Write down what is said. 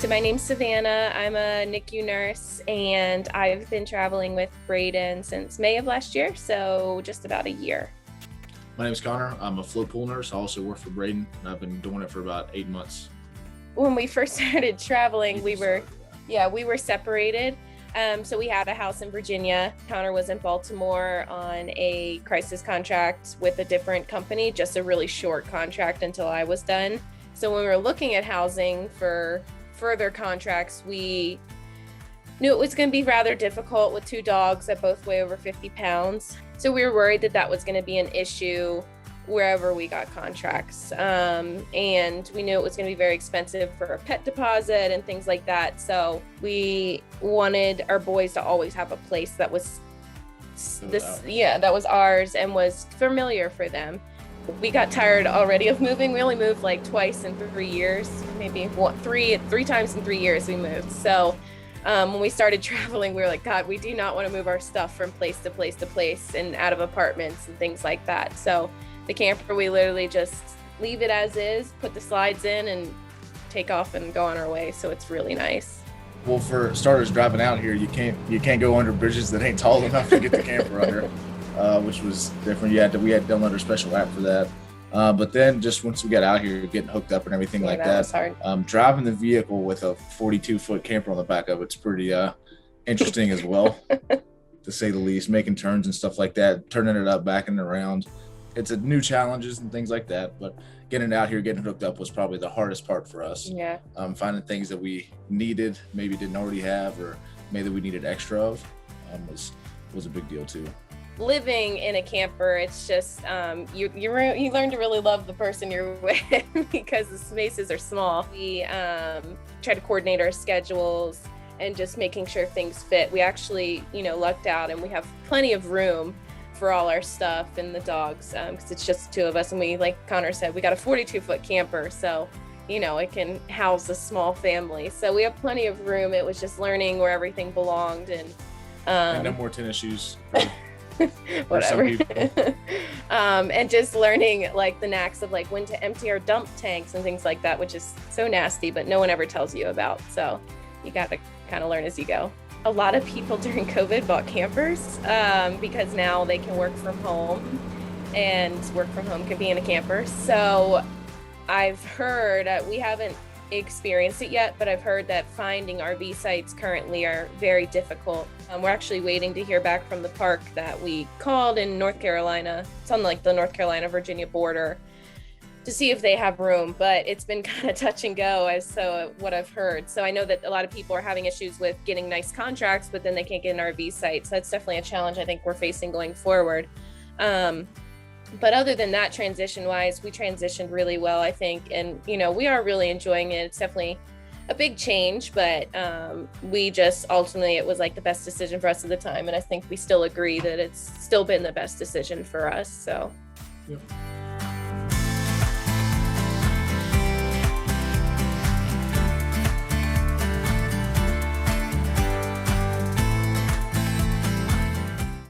So my name's Savannah. I'm a NICU nurse, and I've been traveling with Braden since May of last year, so just about a year. My name is Connor. I'm a float pool nurse. I also work for Braden, and I've been doing it for about 8 months. When we first started traveling, we were separated. So we had a house in Virginia. Connor was in Baltimore on a crisis contract with a different company, just a really short contract until I was done. So when we were looking at housing for further contracts, we knew it was going to be rather difficult with two dogs that both weigh over 50 pounds. So we were worried that that was going to be an issue wherever we got contracts. And we knew it was going to be very expensive for a pet deposit and things like that. So we wanted our boys to always have a place that was that was ours and was familiar for them. We got tired already of moving. We only moved like twice in 3 years, maybe three times in 3 years we moved. So when we started traveling, we were like, God, we do not want to move our stuff from place to place to place and out of apartments and things like that. So the camper, we literally just leave it as is, put the slides in and take off and go on our way. So it's really nice. Well, for starters, driving out here, you can't go under bridges that ain't tall enough to get the camper under. Which was different. We had to download a special app for that. But then just once we got out here, getting hooked up and everything like that, was hard. Driving the vehicle with a 42-foot camper on the back of it's pretty interesting as well, to say the least. Making turns and stuff like that, turning it up, backing it around. It's a new challenges and things like that. But getting out here, getting hooked up was probably the hardest part for us. Yeah. Finding things that we needed, maybe didn't already have, or maybe that we needed extra of, was a big deal too. Living in a camper, it's just you learn to really love the person you're with because the spaces are small. We try to coordinate our schedules and just making sure things fit. We actually, lucked out and we have plenty of room for all our stuff and the dogs because it's just the two of us. And we, like Connor said, we got a 42-foot camper, so it can house a small family. So we have plenty of room. It was just learning where everything belonged and no more tennis shoes. Whatever. And just learning like the knacks of like when to empty our dump tanks and things like that, which is so nasty, but no one ever tells you about. So you got to kind of learn as you go. A lot of people during COVID bought campers because now they can work from home, and work from home can be in a camper. So I've heard, we haven't experienced it yet, but I've heard that finding RV sites currently are very difficult. We're actually waiting to hear back from the park that we called in North Carolina. It's on like the North Carolina-Virginia border to see if they have room, but it's been kind of touch and go as so what I've heard. So I know that a lot of people are having issues with getting nice contracts, but then they can't get an RV site. So that's definitely a challenge I think we're facing going forward. But other than that, transition-wise, we transitioned really well, I think. And, we are really enjoying it. It's definitely a big change, but we just ultimately, it was like the best decision for us at the time. And I think we still agree that it's still been the best decision for us. So. Yep.